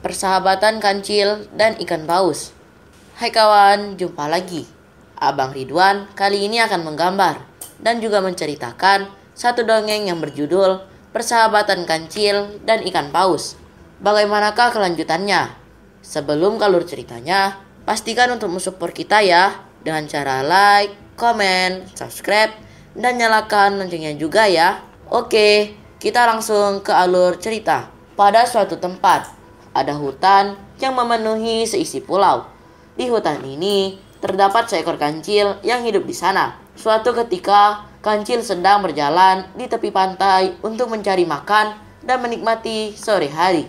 Persahabatan kancil dan ikan paus. Hai kawan, jumpa lagi. Abang Ridwan kali ini akan menggambar dan juga menceritakan satu dongeng yang berjudul Persahabatan Kancil dan Ikan Paus. Bagaimanakah kelanjutannya? Sebelum kalur ceritanya, pastikan untuk mensupport kita ya dengan cara like, komen, subscribe, dan nyalakan loncengnya juga ya. Oke, kita langsung ke alur cerita. Pada suatu tempat, ada hutan yang memenuhi seisi pulau. Di hutan ini terdapat seekor kancil yang hidup di sana. Suatu ketika, kancil sedang berjalan di tepi pantai untuk mencari makan dan menikmati sore hari.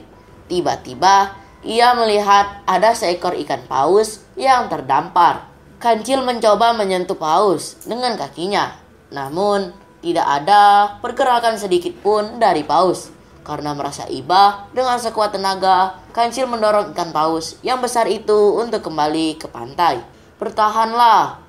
Tiba-tiba, ia melihat ada seekor ikan paus yang terdampar. Kancil mencoba menyentuh paus dengan kakinya, namun tidak ada pergerakan sedikit pun dari paus. Karena merasa iba, dengan sekuat tenaga, kancil mendorong ikan paus yang besar itu untuk kembali ke pantai. "Bertahanlah,"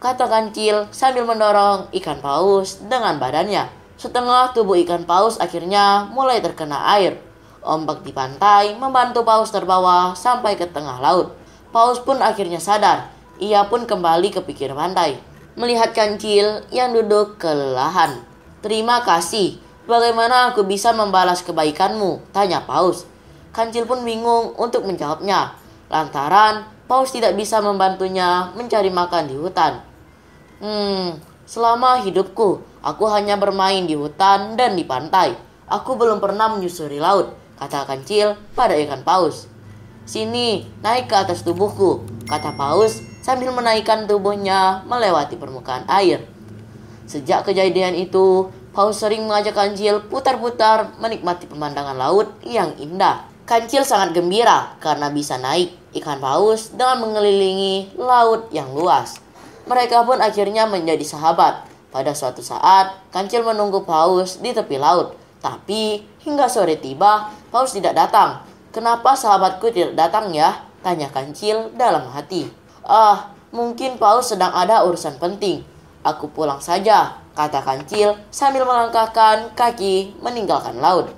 kata kancil sambil mendorong ikan paus dengan badannya. Setengah tubuh ikan paus akhirnya mulai terkena air. Ombak di pantai membantu paus terbawa sampai ke tengah laut. Paus pun akhirnya sadar. Ia pun kembali ke pinggir pantai, melihat kancil yang duduk kelelahan. "Terima kasih. Bagaimana aku bisa membalas kebaikanmu?" tanya paus. Kancil pun bingung untuk menjawabnya, lantaran paus tidak bisa membantunya mencari makan di hutan. Selama hidupku, aku hanya bermain di hutan dan di pantai. Aku belum pernah menyusuri laut," kata kancil pada ikan paus. "Sini, naik ke atas tubuhku," kata paus sambil menaikkan tubuhnya melewati permukaan air. Sejak kejadian itu, paus sering mengajak kancil putar-putar menikmati pemandangan laut yang indah. Kancil sangat gembira karena bisa naik ikan paus dengan mengelilingi laut yang luas. Mereka pun akhirnya menjadi sahabat. Pada suatu saat, kancil menunggu paus di tepi laut. Tapi hingga sore tiba, paus tidak datang. "Kenapa sahabatku tidak datang ya?" tanya kancil dalam hati. Mungkin paus sedang ada urusan penting. Aku pulang saja," kata kancil sambil melangkahkan kaki meninggalkan laut.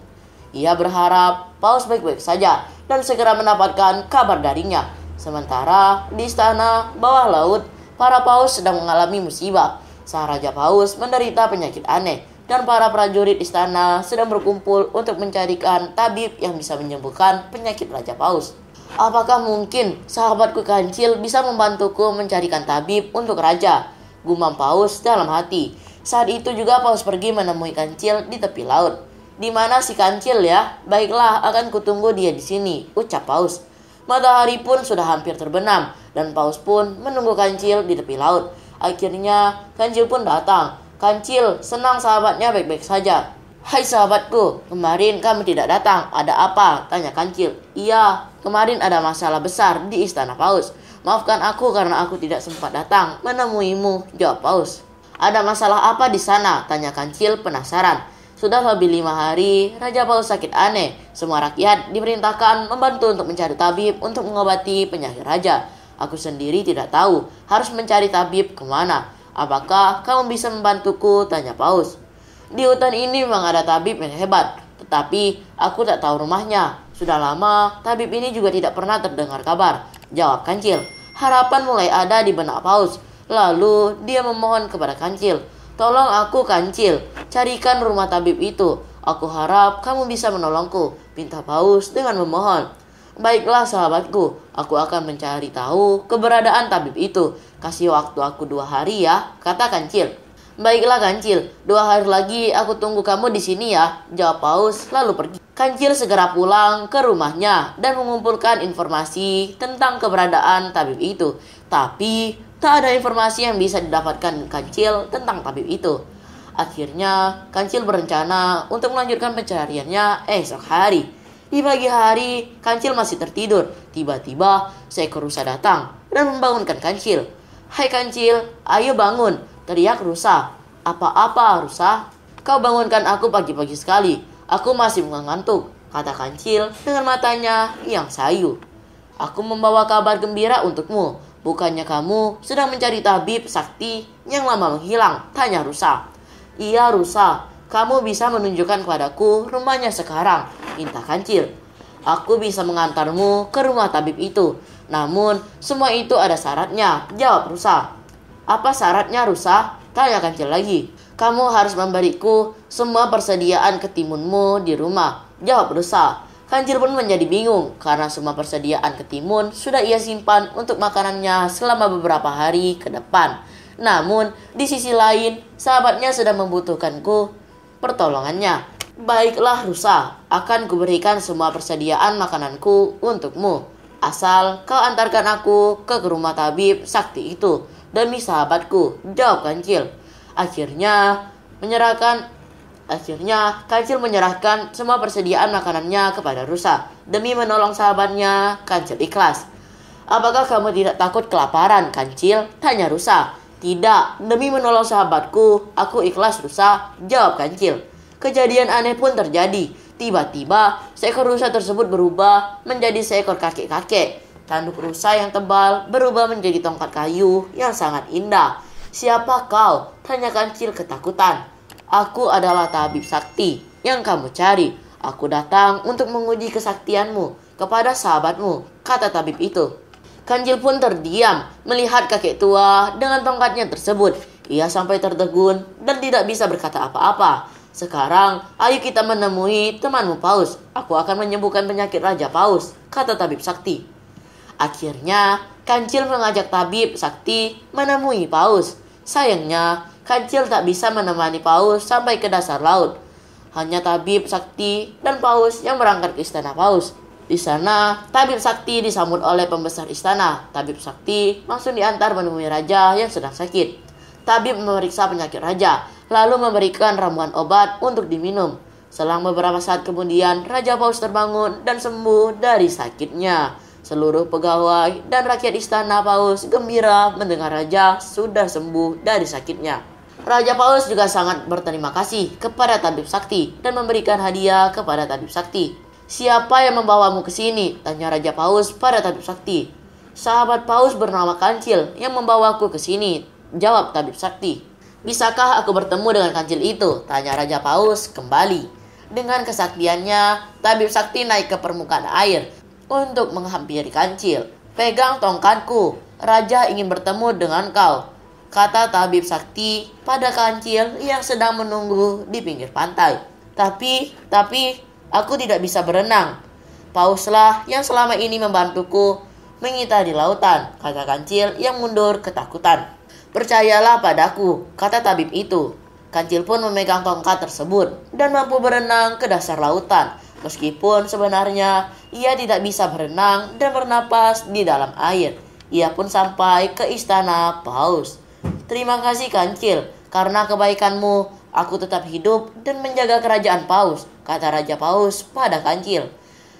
Ia berharap paus baik-baik saja dan segera mendapatkan kabar darinya. Sementara di istana bawah laut, para paus sedang mengalami musibah. Sang raja paus menderita penyakit aneh dan para prajurit istana sedang berkumpul untuk mencarikan tabib yang bisa menyembuhkan penyakit raja paus. "Apakah mungkin sahabatku kancil bisa membantuku mencarikan tabib untuk raja?" gumam paus dalam hati. Saat itu juga paus pergi menemui kancil di tepi laut. "Di mana si kancil ya? Baiklah, akan kutunggu dia di sini," ucap paus. Matahari pun sudah hampir terbenam dan paus pun menunggu kancil di tepi laut. Akhirnya kancil pun datang. Kancil senang sahabatnya baik-baik saja. "Hai sahabatku, kemarin kamu tidak datang. Ada apa?" tanya kancil. "Iya, kemarin ada masalah besar di istana paus. Maafkan aku karena aku tidak sempat datang menemuimu," jawab paus. "Ada masalah apa di sana?" tanya kancil penasaran. "Sudah lebih 5 hari, Raja Paus sakit aneh. Semua rakyat diperintahkan membantu untuk mencari tabib untuk mengobati penyakit raja. Aku sendiri tidak tahu harus mencari tabib kemana. Apakah kamu bisa membantuku?" tanya paus. "Di hutan ini memang ada tabib yang hebat, tetapi aku tak tahu rumahnya. Sudah lama tabib ini juga tidak pernah terdengar kabar," jawab kancil. Harapan mulai ada di benak paus. Lalu dia memohon kepada kancil, "Tolong aku kancil, carikan rumah tabib itu. Aku harap kamu bisa menolongku," pinta paus dengan memohon. "Baiklah sahabatku, aku akan mencari tahu keberadaan tabib itu. Kasih waktu aku 2 hari ya," kata kancil. "Baiklah kancil, 2 hari lagi aku tunggu kamu di sini ya," jawab paus lalu pergi. Kancil segera pulang ke rumahnya dan mengumpulkan informasi tentang keberadaan tabib itu. Tapi tak ada informasi yang bisa didapatkan kancil tentang tabib itu. Akhirnya kancil berencana untuk melanjutkan pencariannya esok hari. Di pagi hari, kancil masih tertidur. Tiba-tiba seekor rusa datang dan membangunkan kancil. "Hai kancil, ayo bangun," teriak rusa. "Apa-apa rusa? Kau bangunkan aku pagi-pagi sekali. Aku masih mengantuk," kata kancil dengan matanya yang sayu. "Aku membawa kabar gembira untukmu. Bukannya kamu sedang mencari tabib sakti yang lama menghilang?" tanya rusa. "Iya rusa, kamu bisa menunjukkan kepadaku rumahnya sekarang," minta kancil. Aku bisa mengantarmu ke rumah tabib itu. Namun, semua itu ada syaratnya, jawab rusa. Apa syaratnya, rusa? Tanya kancil lagi. Kamu harus memberiku semua persediaan ketimunmu di rumah, jawab rusa. Kancil pun menjadi bingung karena semua persediaan ketimun sudah ia simpan untuk makanannya selama beberapa hari ke depan. Namun, di sisi lain, sahabatnya sedang membutuhkanku pertolongannya. Baiklah rusa, akan kuberikan semua persediaan makananku untukmu. Asal kau antarkan aku ke rumah tabib sakti itu demi sahabatku, jawab kancil. Akhirnya kancil menyerahkan semua persediaan makanannya kepada rusa. Demi menolong sahabatnya, kancil ikhlas. Apakah kamu tidak takut kelaparan, kancil? Tanya rusa. Tidak, demi menolong sahabatku, aku ikhlas rusa, jawab kancil. Kejadian aneh pun terjadi. Tiba-tiba, seekor rusa tersebut berubah menjadi seekor kakek-kakek. Tanduk rusa yang tebal berubah menjadi tongkat kayu yang sangat indah. Siapa kau? Tanya kancil ketakutan. Aku adalah tabib sakti yang kamu cari. Aku datang untuk menguji kesaktianmu kepada sahabatmu, kata tabib itu. Kancil pun terdiam melihat kakek tua dengan tongkatnya tersebut. Ia sampai tertegun dan tidak bisa berkata apa-apa. Sekarang, ayo kita menemui temanmu Paus. Aku akan menyembuhkan penyakit Raja Paus, kata tabib sakti. Akhirnya, Kancil mengajak tabib sakti menemui Paus. Sayangnya, Kancil tak bisa menemani Paus sampai ke dasar laut. Hanya tabib sakti dan Paus yang berangkat ke istana Paus. Di sana, tabib sakti disambut oleh pembesar istana. Tabib sakti langsung diantar menemui raja yang sedang sakit. Tabib memeriksa penyakit raja, lalu memberikan ramuan obat untuk diminum. Selang beberapa saat kemudian, Raja Paus terbangun dan sembuh dari sakitnya. Seluruh pegawai dan rakyat istana Paus gembira mendengar raja sudah sembuh dari sakitnya. Raja Paus juga sangat berterima kasih kepada tabib sakti dan memberikan hadiah kepada tabib sakti. Siapa yang membawamu ke sini? Tanya Raja Paus pada tabib sakti. Sahabat Paus bernama Kancil yang membawaku ke sini, jawab tabib sakti. Bisakah aku bertemu dengan kancil itu? Tanya Raja Paus kembali. Dengan kesaktiannya, tabib sakti naik ke permukaan air untuk menghampiri kancil. Pegang tongkatku, raja ingin bertemu dengan kau, kata tabib sakti pada kancil yang sedang menunggu di pinggir pantai. Tapi, aku tidak bisa berenang. Pauslah yang selama ini membantuku mengitari lautan, kata kancil yang mundur ketakutan. Percayalah padaku, kata tabib itu. Kancil pun memegang tongkat tersebut dan mampu berenang ke dasar lautan. Meskipun sebenarnya ia tidak bisa berenang dan bernapas di dalam air. Ia pun sampai ke istana Paus. Terima kasih Kancil, karena kebaikanmu aku tetap hidup dan menjaga kerajaan Paus, kata Raja Paus pada Kancil.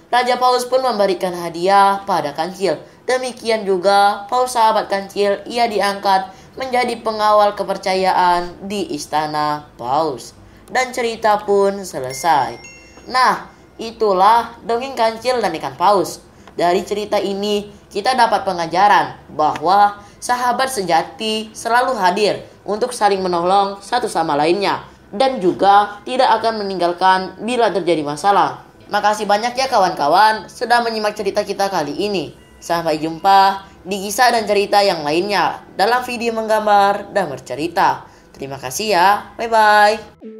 Raja Paus pun memberikan hadiah pada Kancil. Demikian juga Paus sahabat Kancil, ia diangkat menjadi pengawal kepercayaan di istana Paus. Dan cerita pun selesai. Nah, itulah dongeng Kancil dan ikan Paus. Dari cerita ini kita dapat pengajaran bahwa sahabat sejati selalu hadir untuk saling menolong satu sama lainnya, dan juga tidak akan meninggalkan bila terjadi masalah. Makasih banyak ya kawan-kawan sudah menyimak cerita kita kali ini. Sampai jumpa di kisah dan cerita yang lainnya dalam video menggambar dan bercerita. Terima kasih ya. Bye-bye.